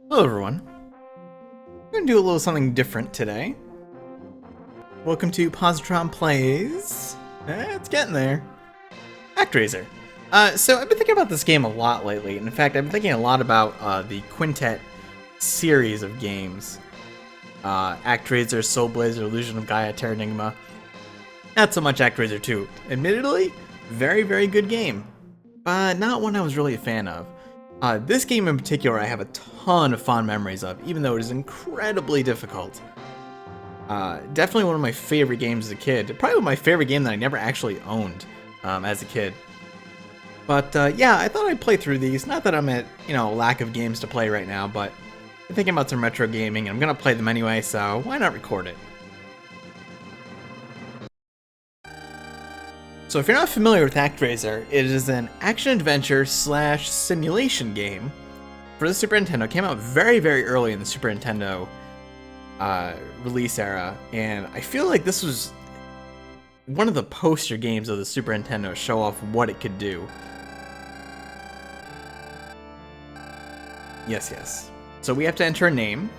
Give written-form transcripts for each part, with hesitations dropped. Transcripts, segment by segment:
Hello everyone. I'm going to do a little something different today. Welcome to Positron Plays. It's getting there. ActRaiser. So I've been thinking about this game a lot lately. In fact, I've been thinking a lot about the Quintet series of games. ActRaiser, Soul Blazer, Illusion of Gaia, Terra Enigma. Not so much ActRaiser 2. Admittedly, very, very good game. Not one I was really a fan of. This game in particular I have a ton of fond memories of, even though it is incredibly difficult. Definitely one of my favorite games as a kid. Probably my favorite game that I never actually owned as a kid. But yeah, I thought I'd play through these. Not that I'm at, lack of games to play right now, but I'm thinking about some retro gaming, and I'm going to play them anyway, so why not record it? So if you're not familiar with ActRaiser, it is an action-adventure / simulation game for the Super Nintendo. It came out very, very early in the Super Nintendo release era, and I feel like this was one of the poster games of the Super Nintendo to show off what it could do. Yes. So we have to enter a name.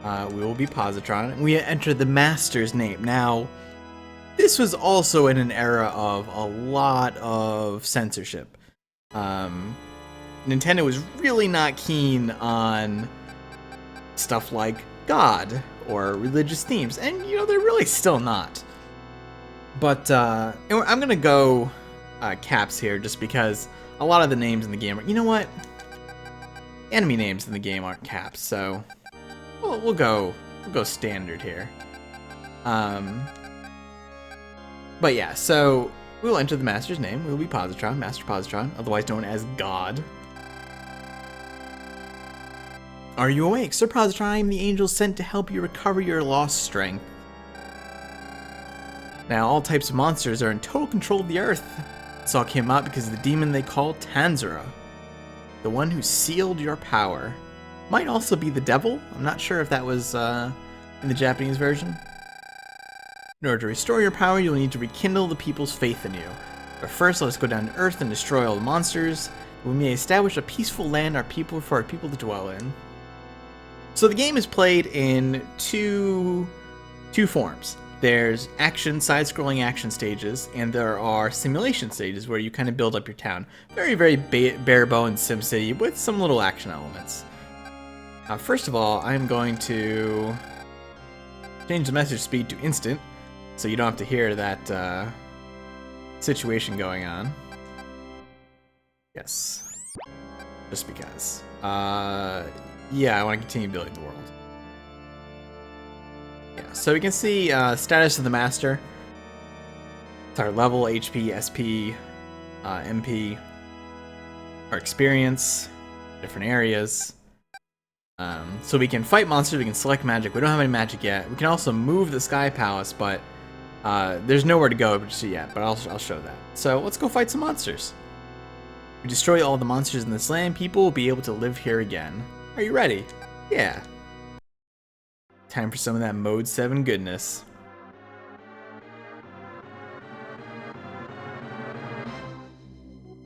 We will be Positron, and we enter the master's name. Now, this was also in an era of a lot of censorship. Nintendo was really not keen on stuff like God or religious themes, and they're really still not. But I'm gonna go caps here just because a lot of the names in the game are, enemy names in the game aren't caps, so we'll go standard here. But yeah, so we'll enter the master's name. We'll be Positron, Master Positron, otherwise known as God. Are you awake? Sir Positron, I am the angel sent to help you recover your lost strength. Now, all types of monsters are in total control of the Earth. This all came out because of the demon they call Tanzra, the one who sealed your power. Might also be the devil. I'm not sure if that was in the Japanese version. In order to restore your power, you'll need to rekindle the people's faith in you. But first, let us go down to Earth and destroy all the monsters. We may establish a peaceful land for our people to dwell in. So the game is played in two forms. There's side-scrolling action stages, and there are simulation stages where you kind of build up your town. Very, very bare-bones SimCity with some little action elements. First of all, I'm going to change the message speed to instant, so you don't have to hear that situation going on. Yes. Just because. Yeah, I want to continue building the world. Yeah, so we can see status of the master. It's our level, HP, SP, MP, our experience, different areas. So we can fight monsters, we can select magic. We don't have any magic yet. We can also move the Sky Palace, but there's nowhere to go just yet, but I'll show that. So let's go fight some monsters. We destroy all the monsters in this land, people will be able to live here again. Are you ready? Yeah. Time for some of that Mode 7 goodness.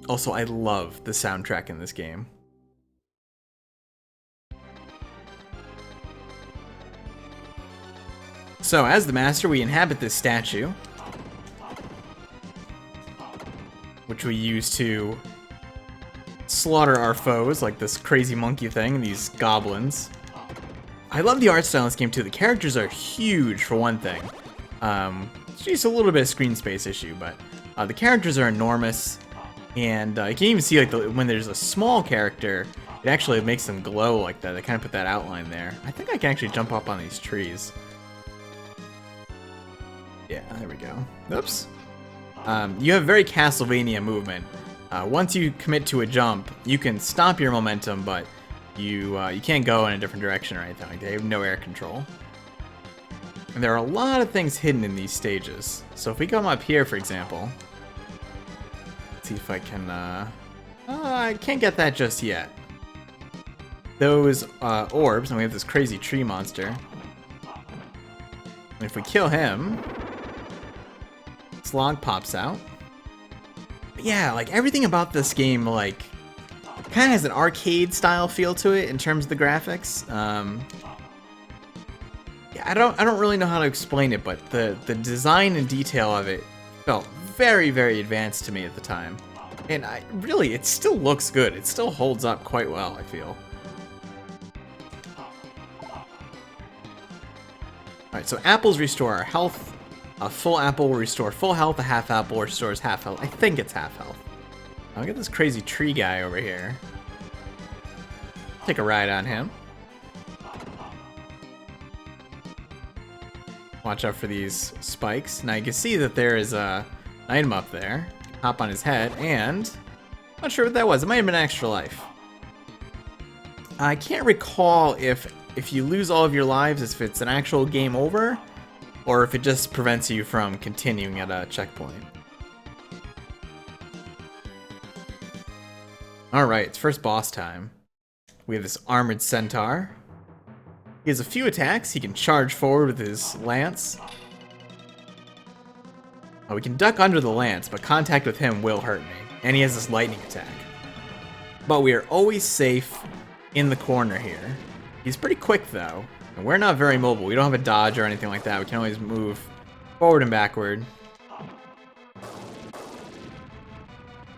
Also, I love the soundtrack in this game. So, as the master, we inhabit this statue, which we use to slaughter our foes, like this crazy monkey thing, these goblins. I love the art style in this game too. The characters are huge for one thing. It's just a little bit of screen space issue, but the characters are enormous, and you can even see like when there's a small character, it actually makes them glow like that. They kind of put that outline there. I think I can actually jump up on these trees. Yeah, there we go. Oops. You have very Castlevania movement. Once you commit to a jump, you can stop your momentum, but you can't go in a different direction or anything. Like, they have no air control. And there are a lot of things hidden in these stages. So if we come up here, for example, let's see if I can. I can't get that just yet. Those orbs, and we have this crazy tree monster. And if we kill him, this log pops out. But yeah, like everything about this game, like Kind of has an arcade style feel to it in terms of the graphics. Yeah, I don't really know how to explain it, but the design and detail of it felt very, very advanced to me at the time. And it still looks good. It still holds up quite well, I feel. Alright, so apples restore our health. A full apple will restore full health. A half apple restores half health. I think it's half health. I'll get this crazy tree guy over here. Take a ride on him. Watch out for these spikes. Now you can see that there is an item up there. Hop on his head, and not sure what that was. It might have been an extra life. I can't recall if you lose all of your lives, if it's an actual game over, or if it just prevents you from continuing at a checkpoint. Alright, it's first boss time. We have this armored centaur. He has a few attacks. He can charge forward with his lance. Oh, we can duck under the lance, but contact with him will hurt me. And he has this lightning attack. But we are always safe in the corner here. He's pretty quick, though. And we're not very mobile. We don't have a dodge or anything like that. We can always move forward and backward.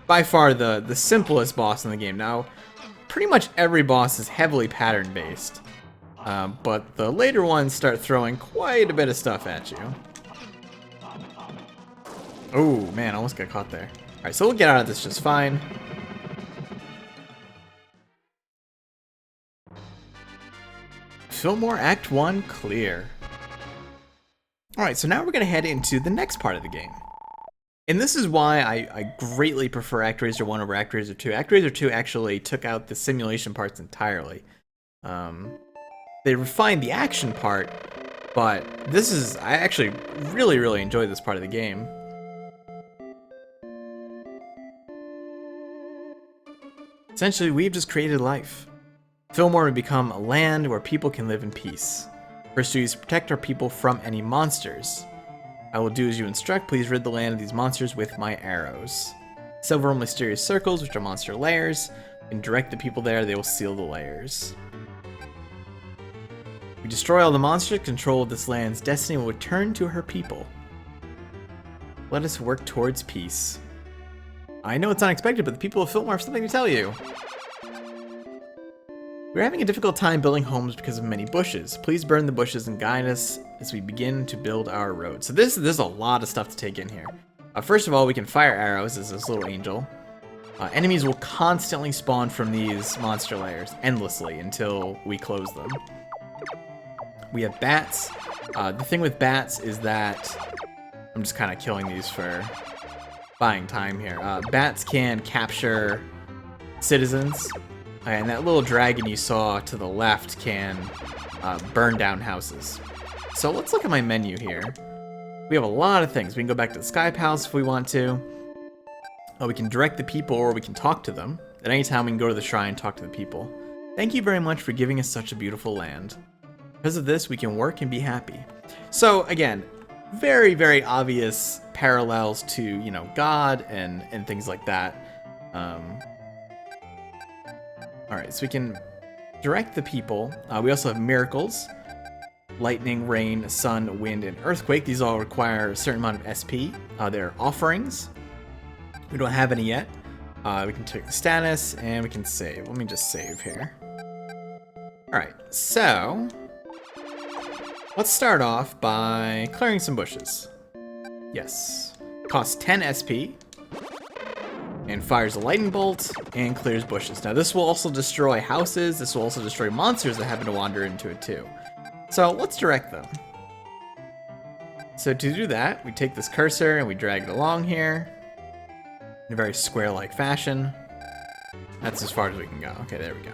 By far the simplest boss in the game. Now, pretty much every boss is heavily pattern-based. But the later ones start throwing quite a bit of stuff at you. Oh, man, I almost got caught there. Alright, so we'll get out of this just fine. Fillmore Act 1 clear. Alright, so now we're going to head into the next part of the game. And this is why I greatly prefer ActRaiser 1 over ActRaiser 2. ActRaiser 2 actually took out the simulation parts entirely. They refined the action part, but I actually really, really enjoyed this part of the game. Essentially, we've just created life. Fillmore would become a land where people can live in peace. First duty is to protect our people from any monsters. I will do as you instruct. Please rid the land of these monsters with my arrows. Several mysterious circles, which are monster layers. And direct the people there, they will seal the layers. We destroy all the monsters, control of this land's destiny will return to her people. Let us work towards peace. I know it's unexpected, but the people of Fillmore have something to tell you. We're having a difficult time building homes because of many bushes. Please burn the bushes and guide us as we begin to build our road. So there's a lot of stuff to take in here. First of all, we can fire arrows as this little angel. Enemies will constantly spawn from these monster layers endlessly until we close them. We have bats. The thing with bats is that I'm just kind of killing these for buying time here. Bats can capture citizens, and that little dragon you saw to the left can burn down houses. So let's look at my menu here. We have a lot of things. We can go back to the Sky Palace if we want to. We can direct the people, or we can talk to them. At any time we can go to the shrine and talk to the people. Thank you very much for giving us such a beautiful land. Because of this, we can work and be happy. So again, very, very obvious parallels to, you know, God and things like that. Alright, so we can direct the people. We also have miracles. Lightning, rain, sun, wind, and earthquake. These all require a certain amount of SP. They're offerings. We don't have any yet. We can take the status, and we can save. Let me just save here. Alright, so let's start off by clearing some bushes. Yes. Costs 10 SP. And fires a lightning bolt and clears bushes. Now this will also destroy houses. This will also destroy monsters that happen to wander into it too. So let's direct them. So to do that, we take this cursor and we drag it along here in a very square-like fashion. That's as far as we can go. Okay, there we go.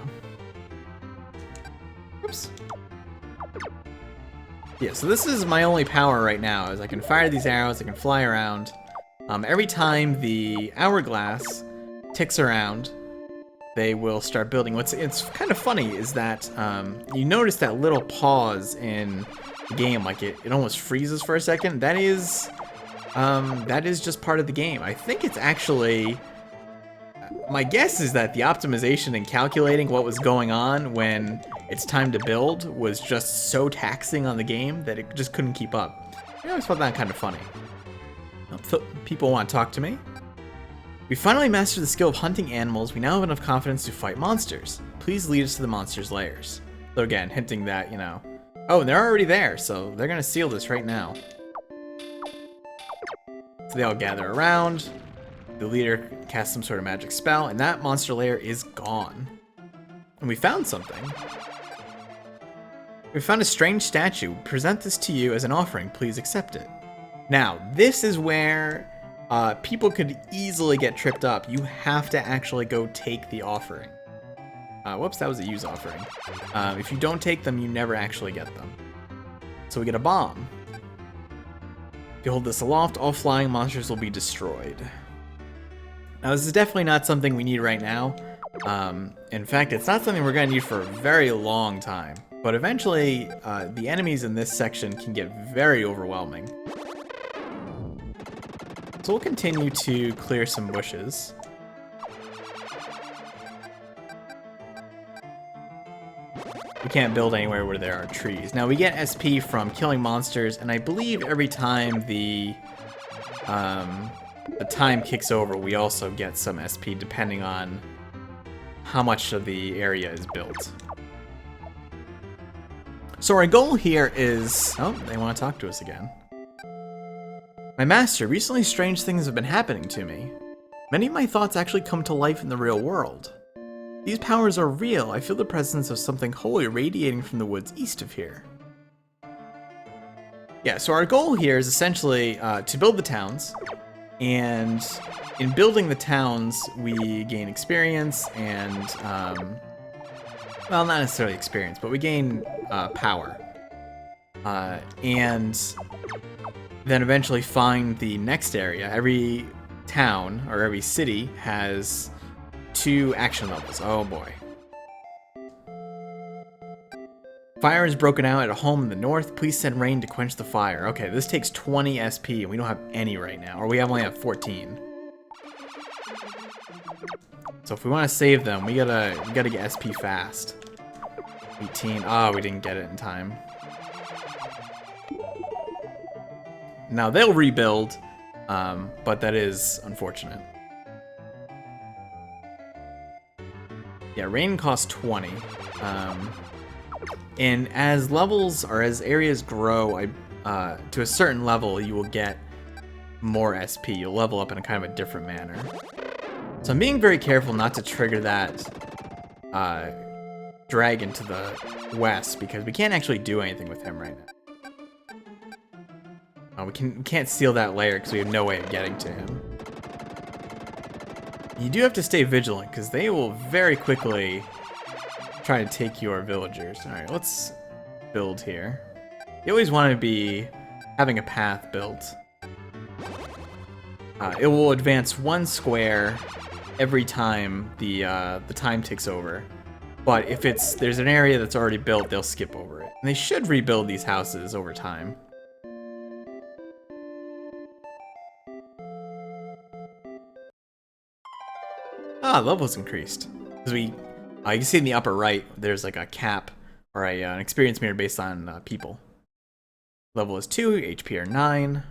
Oops. Yeah, so this is my only power right now, is I can fire these arrows, I can fly around. Every time the hourglass ticks around, they will start building. It's kind of funny is that you notice that little pause in the game, like it almost freezes for a second. That is just part of the game. I think it's actually, my guess is that the optimization and calculating what was going on when it's time to build was just so taxing on the game that it just couldn't keep up. I always found that kind of funny. People want to talk to me. We finally mastered the skill of hunting animals. We now have enough confidence to fight monsters. Please lead us to the monsters' lairs. So again, hinting that, you know, oh, they're already there, so they're gonna seal this right now. So they all gather around. The leader casts some sort of magic spell, and that monster lair is gone. And we found something. We found a strange statue. Present this to you as an offering. Please accept it. Now, this is where people could easily get tripped up. You have to actually go take the offering. Whoops, that was a use offering. If you don't take them, you never actually get them. So we get a bomb. If you hold this aloft, all flying monsters will be destroyed. Now, this is definitely not something we need right now. In fact, it's not something we're going to need for a very long time. But eventually, the enemies in this section can get very overwhelming. So we'll continue to clear some bushes. We can't build anywhere where there are trees. Now we get SP from killing monsters, and I believe every time the time kicks over, we also get some SP depending on how much of the area is built. So our goal here is... Oh, they want to talk to us again. My master, recently strange things have been happening to me. Many of my thoughts actually come to life in the real world. These powers are real. I feel the presence of something holy radiating from the woods east of here. Yeah, so our goal here is essentially to build the towns, and in building the towns, we gain experience and, well, not necessarily experience, but we gain power. And then eventually find the next area. Every town or every city has 2 action levels. Oh boy. Fire is broken out at a home in the north. Please send rain to quench the fire. Okay, this takes 20 SP and we don't have any right now, or we only have 14. So if we want to save them, we gotta get SP fast. 18. Oh, we didn't get it in time. Now they'll rebuild, but that is unfortunate. Yeah, rain costs 20. And as levels or as areas grow to a certain level, you will get more SP. You'll level up in a kind of a different manner. So I'm being very careful not to trigger that dragon to the west, because we can't actually do anything with him right now. We can't steal that lair because we have no way of getting to him. You do have to stay vigilant because they will very quickly try to take your villagers. Alright, let's build here. You always want to be having a path built. It will advance 1 square every time the time ticks over. But if there's an area that's already built, they'll skip over it. And they should rebuild these houses over time. Ah, levels increased. Because you can see in the upper right, there's like a cap or an experience meter based on people. Level is 2, HP are 9.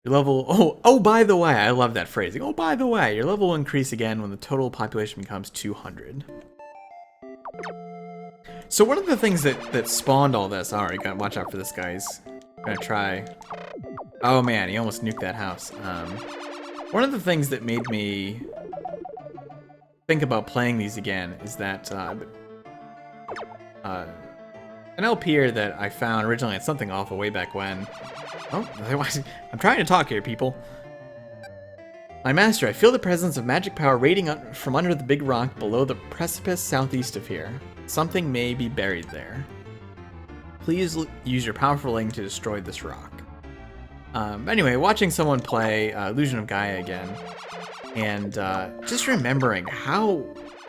Your level, oh, by the way, I love that phrasing. Oh, by the way, your level will increase again when the total population becomes 200. So one of the things that spawned all this, alright, gotta watch out for this, guys. I'm gonna try. Oh man, he almost nuked that house. One of the things that made me think about playing these again is that an LP'er that I found originally at Something Awful way back when. Oh, I'm trying to talk here, people. My master, I feel the presence of magic power radiating from under the big rock below the precipice southeast of here. Something may be buried there. Please use your powerful link to destroy this rock. Anyway, watching someone play Illusion of Gaia again, and just remembering how...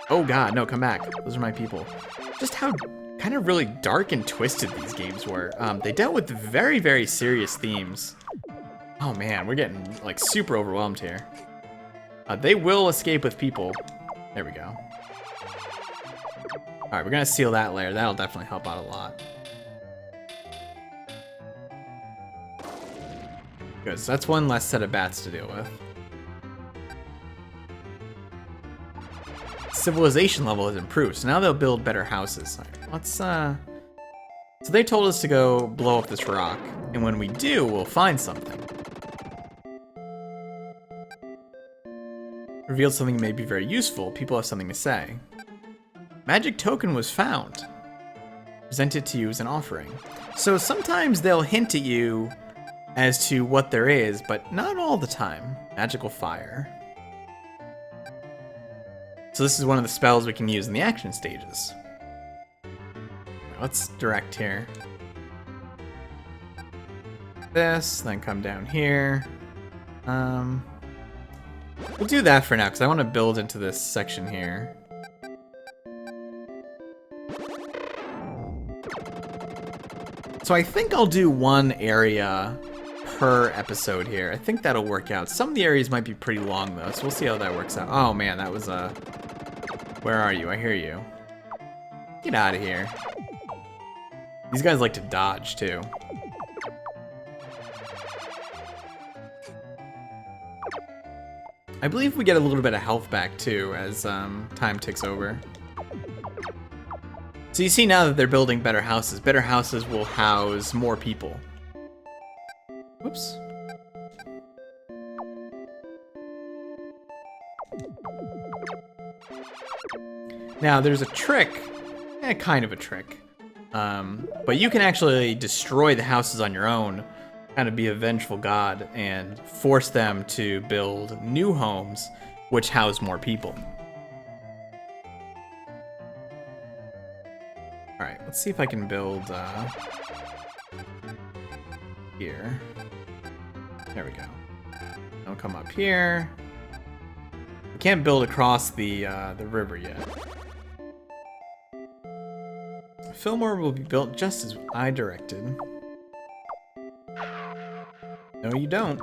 Oh god, no, come back. Those are my people. Just how kind of really dark and twisted these games were. They dealt with very, very serious themes. Oh man, we're getting like super overwhelmed here. They will escape with people. There we go. Alright, we're gonna seal that layer. That'll definitely help out a lot. Good, so that's one less set of bats to deal with. Civilization level has improved, so now they'll build better houses. Alright, let's, So they told us to go blow up this rock, and when we do, we'll find something. Revealed something may be very useful. People have something to say. Magic token was found. Present it to you as an offering. So sometimes they'll hint at you as to what there is, but not all the time. Magical fire. So this is one of the spells we can use in the action stages. Let's direct here. This, then come down here. We'll do that for now, because I want to build into this section here. So I think I'll do one area per episode here. I think that'll work out. Some of the areas might be pretty long, though, so we'll see how that works out. Oh, man, that was a... Where are you? I hear you. Get out of here. These guys like to dodge, too. I believe we get a little bit of health back, too, as time ticks over. So you see now that they're building better houses. Better houses will house more people. Whoops. Now, there's a trick. Kind of a trick. But you can actually destroy the houses on your own, kind of be a vengeful god, and force them to build new homes, which house more people. Alright, let's see if I can build, here. There we go. I'll come up here. We can't build across the river yet. Fillmore will be built just as I directed. No, you don't.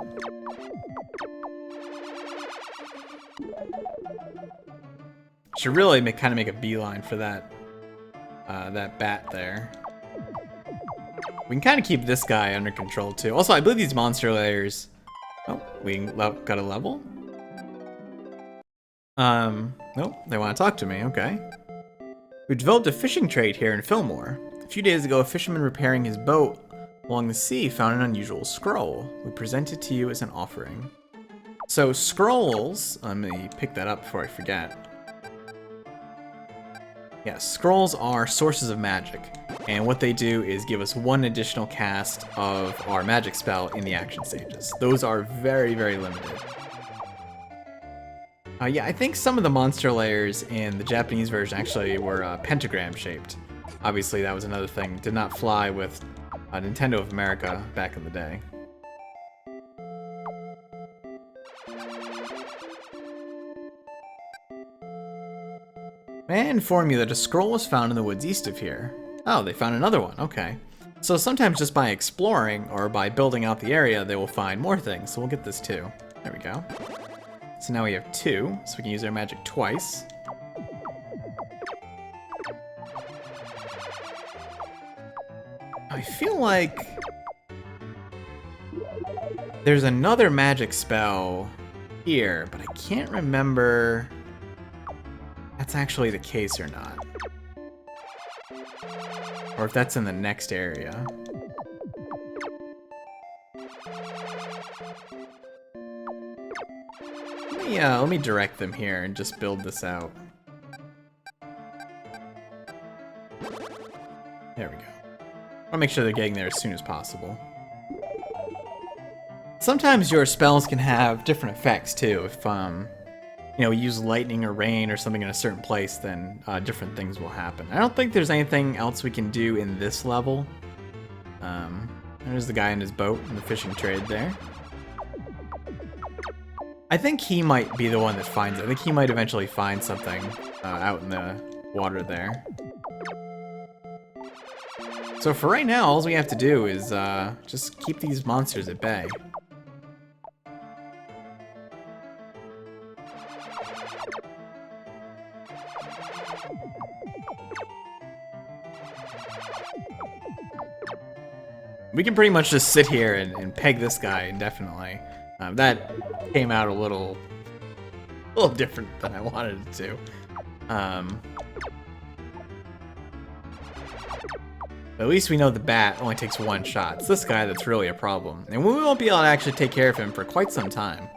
Should really kind of make a beeline for that that bat there. We can kind of keep this guy under control too. Also, I believe these monster layers. Oh, we got a level. Nope, they want to talk to me. Okay. We developed a fishing trade here in Fillmore. A few days ago, a fisherman repairing his boat along the sea found an unusual scroll. We present it to you as an offering. So scrolls, let me pick that up before I forget. Yeah, scrolls are sources of magic, and what they do is give us one additional cast of our magic spell in the action stages. Those are very, very limited. Yeah, I think some of the monster layers in the Japanese version actually were pentagram shaped. Obviously, that was another thing. Did not fly with Nintendo of America back in the day. May I inform you that a scroll was found in the woods east of here. Oh, they found another one. Okay. So sometimes just by exploring or by building out the area, they will find more things. So we'll get this too. There we go. So now we have 2, so we can use our magic twice. I feel like there's another magic spell here, but I can't remember if that's actually the case or not. Or if that's in the next area. Let me direct them here and just build this out. There we go. I'll make sure they're getting there as soon as possible. Sometimes your spells can have different effects too. If you know, we use lightning or rain or something in a certain place, then different things will happen. I don't think there's anything else we can do in this level. There's the guy in his boat in the fishing trade there. I think he might be the one that finds it. I think he might eventually find something out in the water there. So for right now, all we have to do is just keep these monsters at bay. We can pretty much just sit here and peg this guy indefinitely. That came out a little different than I wanted it to. But at least we know the bat only takes one shot. It's this guy that's really a problem. And we won't be able to actually take care of him for quite some time.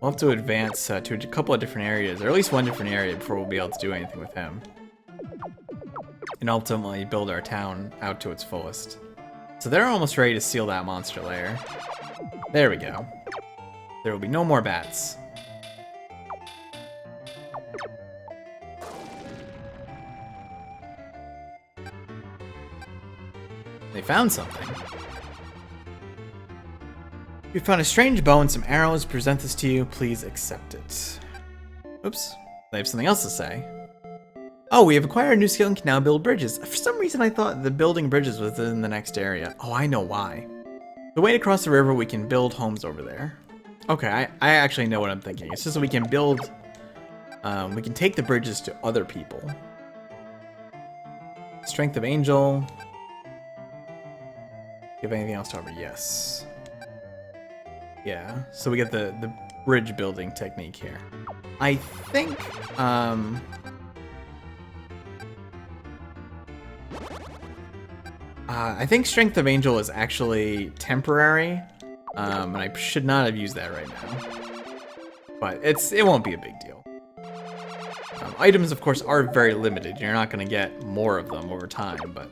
We'll have to advance to a couple of different areas, or at least one different area before we'll be able to do anything with him. And ultimately build our town out to its fullest. So they're almost ready to seal that monster lair. There we go. There will be no more bats. They found something. We found a strange bow and some arrows. Present this to you. Please accept it. Oops. They have something else to say. Oh, we have acquired a new skill and can now build bridges. For some reason, I thought the building bridges was in the next area. Oh, I know why. The way to cross the river, we can build homes over there. Okay, I actually know what I'm thinking. It's just that we can build... we can take the bridges to other people. Strength of Angel. Give anything else to offer? Yes. Yeah, so we get the bridge building technique here. I think, I think Strength of Angel is actually temporary, and I should not have used that right now. But it won't be a big deal. Items, of course, are very limited. You're not going to get more of them over time, but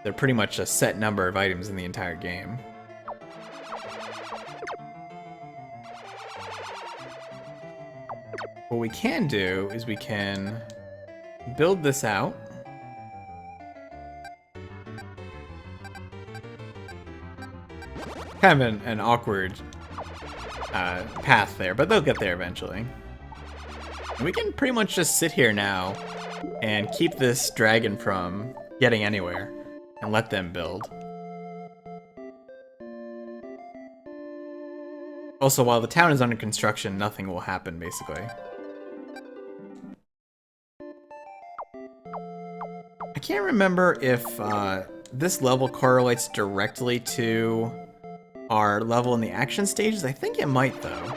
they're pretty much a set number of items in the entire game. What we can do is we can build this out. Kind of an awkward path there, but they'll get there eventually. And we can pretty much just sit here now and keep this dragon from getting anywhere and let them build. Also, while the town is under construction, nothing will happen, basically. I can't remember if this level correlates directly to our level in the action stages. I think it might, though.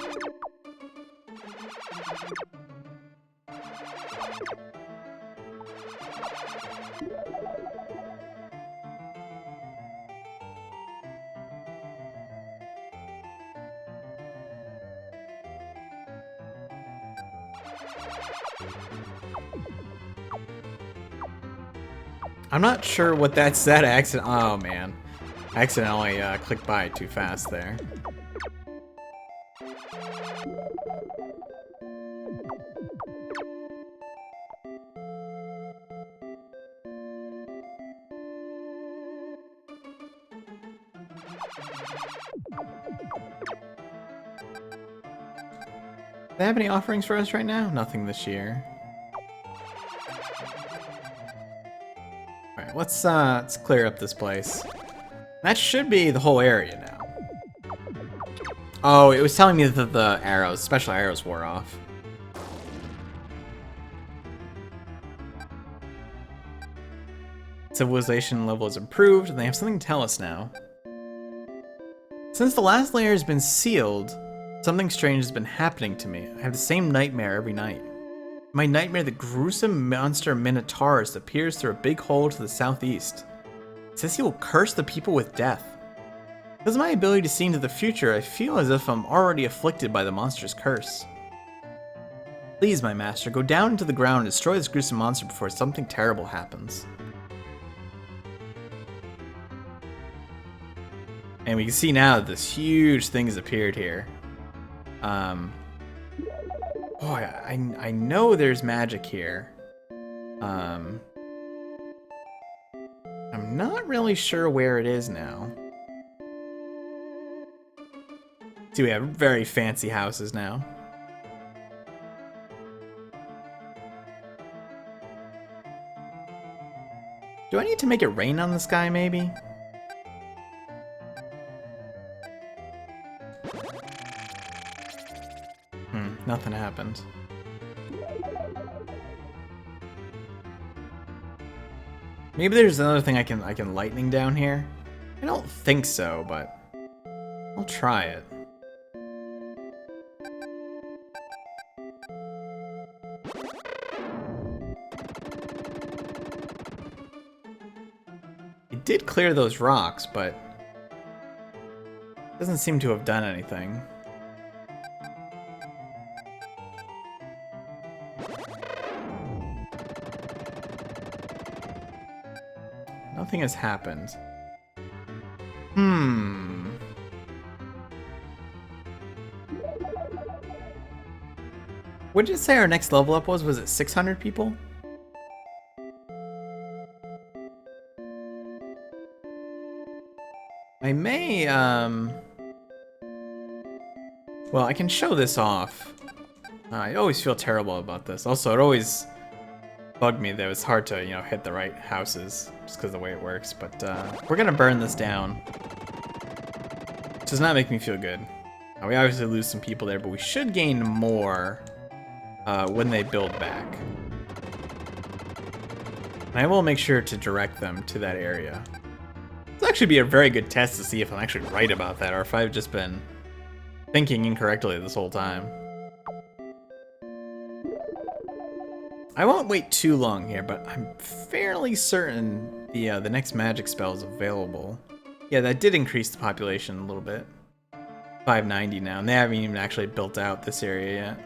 I'm not sure what that said. Oh man, I accidentally clicked by it too fast there. Do they have any offerings for us right now? Nothing this year. Alright, let's clear up this place. That should be the whole area now. Oh, it was telling me that the arrows, special arrows, wore off. Civilization level is improved, and they have something to tell us now. Since the last layer has been sealed, something strange has been happening to me. I have the same nightmare every night. In my nightmare, the gruesome monster Minotaurus appears through a big hole to the southeast. It says he will curse the people with death. Because of my ability to see into the future, I feel as if I'm already afflicted by the monster's curse. Please, my master, go down into the ground and destroy this gruesome monster before something terrible happens. And we can see now that this huge thing has appeared here. Oh, I know there's magic here. I'm not really sure where it is now. See, we have very fancy houses now. Do I need to make it rain on this guy, maybe? Nothing happened. Maybe there's another thing I can lightning down here. I don't think so, but I'll try it. It did clear those rocks, but doesn't seem to have done anything. Nothing has happened. What did it say our next level up was? Was it 600 people? I may, well, I can show this off. I always feel terrible about this. Also, it always bugged me that it was hard to, you know, hit the right houses just because of the way it works. But we're gonna burn this down, which does not make me feel good. We obviously lose some people there, but we should gain more when they build back. And I will make sure to direct them to that area. This will actually be a very good test to see if I'm actually right about that, or if I've just been thinking incorrectly this whole time. I won't wait too long here, but I'm fairly certain the next magic spell is available. Yeah, that did increase the population a little bit. 590 now, and they haven't even actually built out this area yet.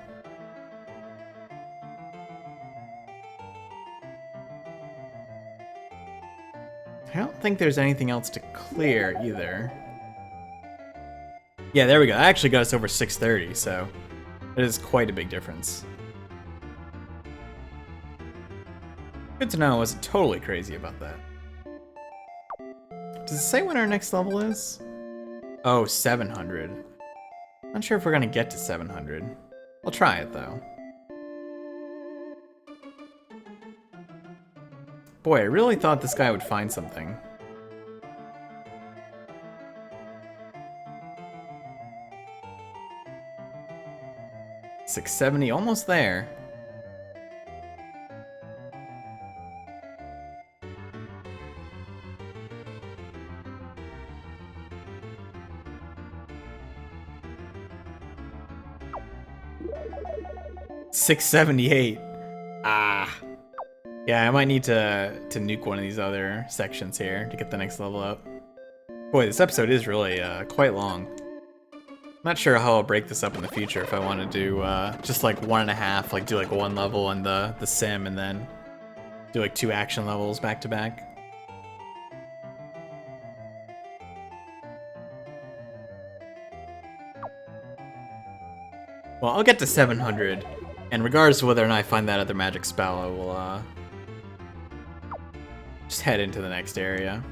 I don't think there's anything else to clear either. Yeah, there we go. That actually got us over 630, so it is quite a big difference. Good to know I wasn't totally crazy about that. Does it say when our next level is? Oh, 700. Not sure if we're gonna get to 700. I'll try it though. Boy, I really thought this guy would find something. $670, almost there. $678. Ah. Yeah, I might need to nuke one of these other sections here to get the next level up. Boy, this episode is really quite long. I'm not sure how I'll break this up in the future if I want to do just like 1.5, like do like one level on the sim and then do like 2 action levels back to back. Well, I'll get to 700, and regardless of whether or not I find that other magic spell, I will just head into the next area.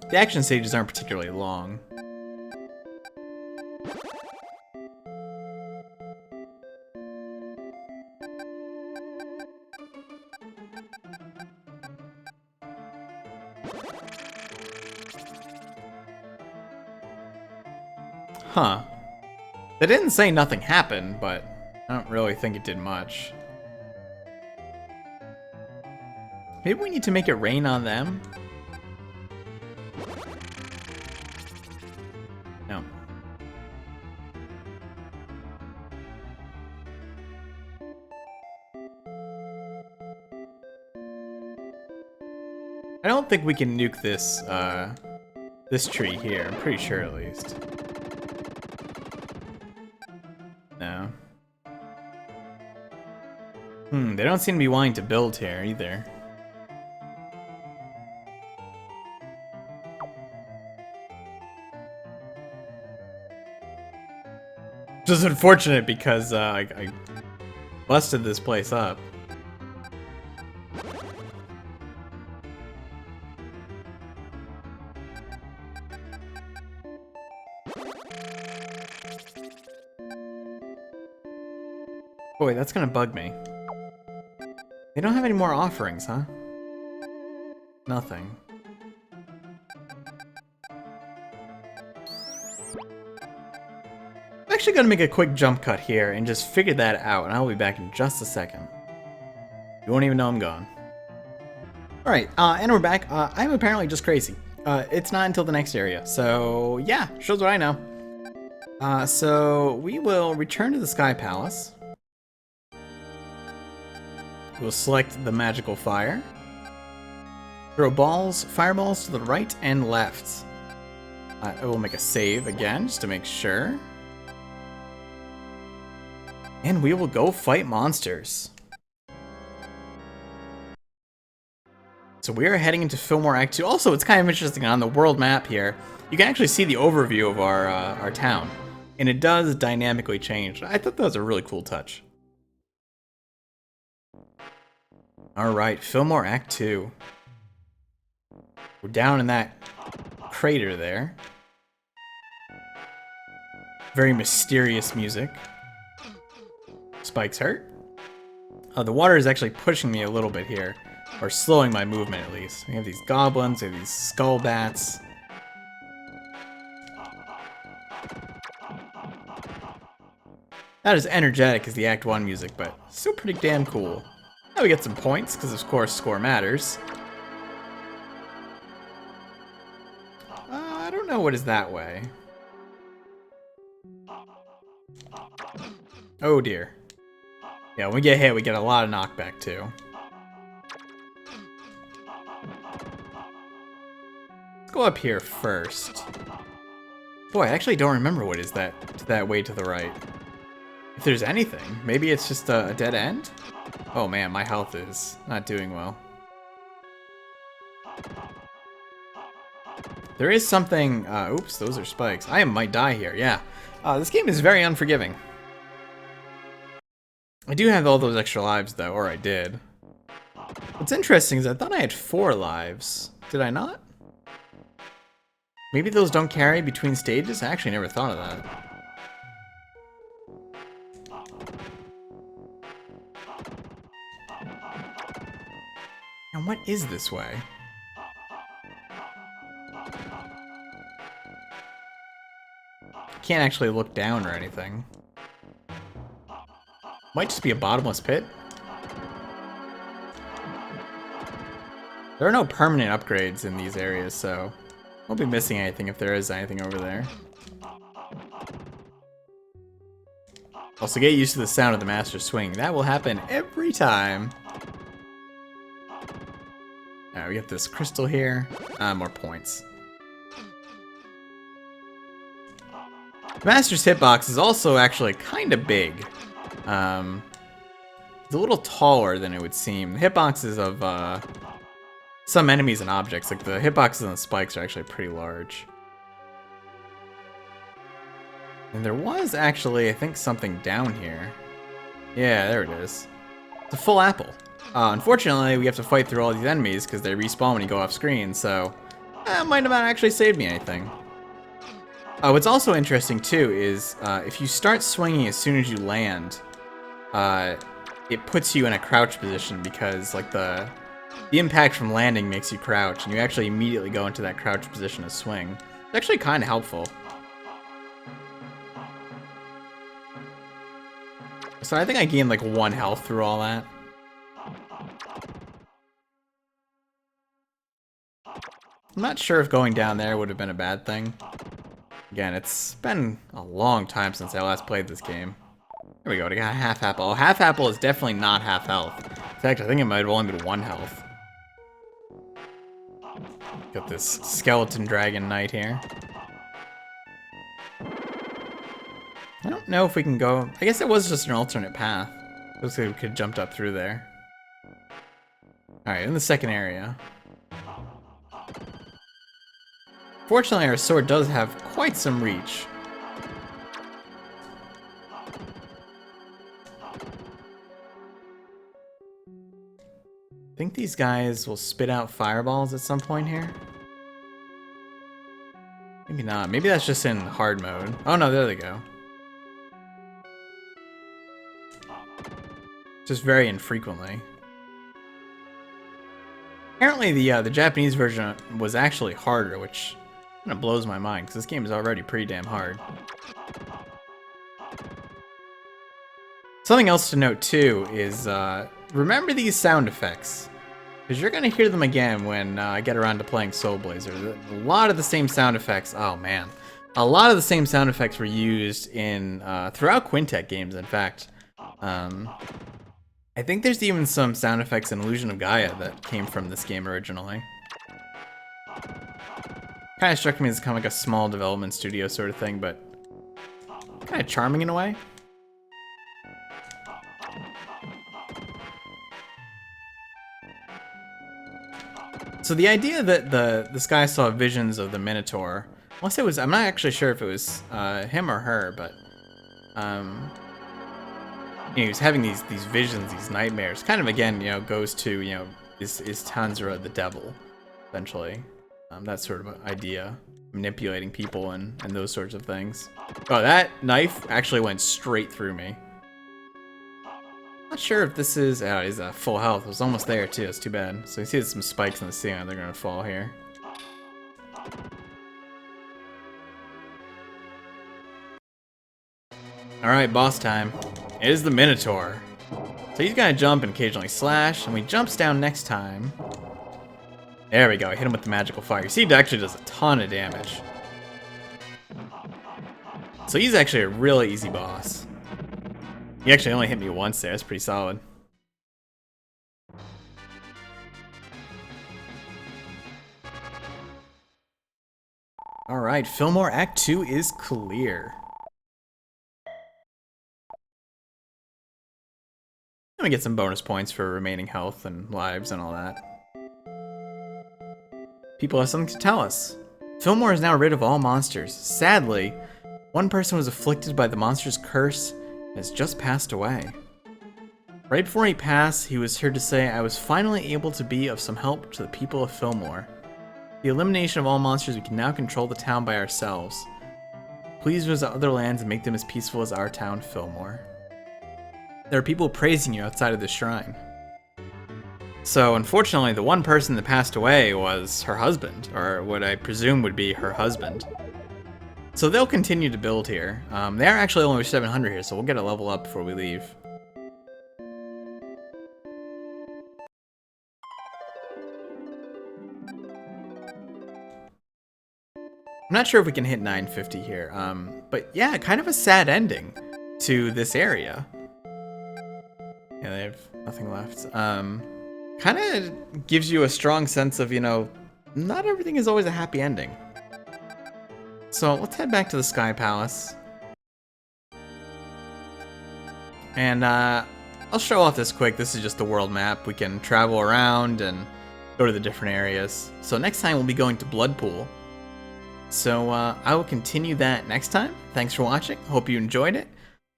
The action stages aren't particularly long. Huh. They didn't say nothing happened, but I don't really think it did much. Maybe we need to make it rain on them? No. I don't think we can nuke this, this tree here. I'm pretty sure, at least. No. They don't seem to be wanting to build here, either. Which is unfortunate because I busted this place up. Boy, that's gonna bug me. They don't have any more offerings, huh? Nothing. I'm actually gonna make a quick jump cut here and just figure that out, and I'll be back in just a second. You won't even know I'm gone. Alright, and we're back. I'm apparently just crazy. It's not until the next area, so yeah, shows what I know. So we will return to the Sky Palace. We'll select the magical fire. Throw fireballs to the right and left. I will make a save again, just to make sure. And we will go fight monsters. So we are heading into Fillmore Act 2. Also, it's kind of interesting on the world map here. You can actually see the overview of our town. And it does dynamically change. I thought that was a really cool touch. Alright, Fillmore Act 2. We're down in that crater there. Very mysterious music. Spikes hurt. The water is actually pushing me a little bit here. Or slowing my movement, at least. We have these goblins, we have these skull bats. Not as energetic as the Act 1 music, but still pretty damn cool. Now we get some points, because of course score matters. I don't know what is that way. Oh dear. Yeah, when we get hit, we get a lot of knockback too. Let's go up here first. Boy, I actually don't remember what is that way to the right. If there's anything, maybe it's just a dead end? Oh man, my health is not doing well. There is something, oops, those are spikes. I might die here, yeah. This game is very unforgiving. I do have all those extra lives though, or I did. What's interesting is I thought I had 4 lives. Did I not? Maybe those don't carry between stages? I actually never thought of that. And what is this way? Can't actually look down or anything. Might just be a bottomless pit. There are no permanent upgrades in these areas, so won't be missing anything if there is anything over there. Also, get used to the sound of the Master Swing. That will happen every time. Alright, we got this crystal here. More points. The Master's hitbox is also actually kind of big. It's a little taller than it would seem. The hitboxes of some enemies and objects, like the hitboxes and the spikes, are actually pretty large. And there was actually, I think, something down here. Yeah, there it is. It's a full apple. Unfortunately, we have to fight through all these enemies because they respawn when you go off screen, so that might not actually save me anything. What's also interesting too is if you start swinging as soon as you land, it puts you in a crouch position because like the impact from landing makes you crouch, and you actually immediately go into that crouch position to swing. It's actually kind of helpful. So I think I gained like 1 health through all that. I'm not sure if going down there would have been a bad thing. Again, it's been a long time since I last played this game. Here we go, I got a half apple. Half apple is definitely not half health. In fact, I think it might have only been 1 health. Got this skeleton dragon knight here. I don't know if we can go... I guess it was just an alternate path. Looks like we could have jumped up through there. Alright, in the second area. Fortunately, our sword does have quite some reach. I think these guys will spit out fireballs at some point here. Maybe not. Maybe that's just in hard mode. Oh no, there they go. Just very infrequently. Apparently the Japanese version was actually harder, which kind of blows my mind, because this game is already pretty damn hard. Something else to note too is remember these sound effects, because you're going to hear them again when I get around to playing Soul Blazer. A lot of the same sound effects, oh man, a lot of the same sound effects were used in throughout Quintet games, in fact. I think there's even some sound effects in Illusion of Gaia that came from this game originally. Kind of struck me as kind of like a small development studio sort of thing, but kind of charming in a way. So the idea that this guy saw visions of the Minotaur, unless it was, I'm not actually sure if it was him or her, but you know, he was having these visions, these nightmares. Kind of again, you know, goes to, you know, is Tanzra the devil, eventually? That sort of idea, manipulating people and those sorts of things. Oh, that knife actually went straight through me. Not sure if this is, oh, he's at full health. It was almost there too, it's too bad. So you see some spikes in the ceiling, they're gonna fall here. Alright, boss time. It is the Minotaur. So he's gonna jump and occasionally slash, and when he jumps down next time, there we go, I hit him with the magical fire. You see, it actually does a ton of damage. So he's actually a really easy boss. He actually only hit me once there, that's pretty solid. Alright, Fillmore Act 2 is clear. Let me get some bonus points for remaining health and lives and all that. People have something to tell us. Fillmore is now rid of all monsters. Sadly, one person was afflicted by the monster's curse and has just passed away. Right before he passed, he was heard to say, "I was finally able to be of some help to the people of Fillmore. The elimination of all monsters, we can now control the town by ourselves. Please visit other lands and make them as peaceful as our town, Fillmore." There are people praising you outside of the shrine. So, unfortunately, the one person that passed away was her husband, or what I presume would be her husband. So they'll continue to build here. They are actually only 700 here, so we'll get a level up before we leave. I'm not sure if we can hit 950 here, but yeah, kind of a sad ending to this area. Yeah, they have nothing left. Kind of gives you a strong sense of, you know, not everything is always a happy ending. So let's head back to the Sky Palace. And I'll show off this quick. This is just the world map. We can travel around and go to the different areas. So next time we'll be going to Bloodpool. So I will continue that next time. Thanks for watching. Hope you enjoyed it.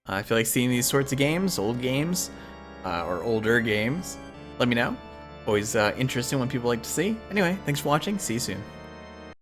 If you like seeing these sorts of games, old games, or older games, let me know. Always interesting when people like to see. Anyway, thanks for watching. See you soon.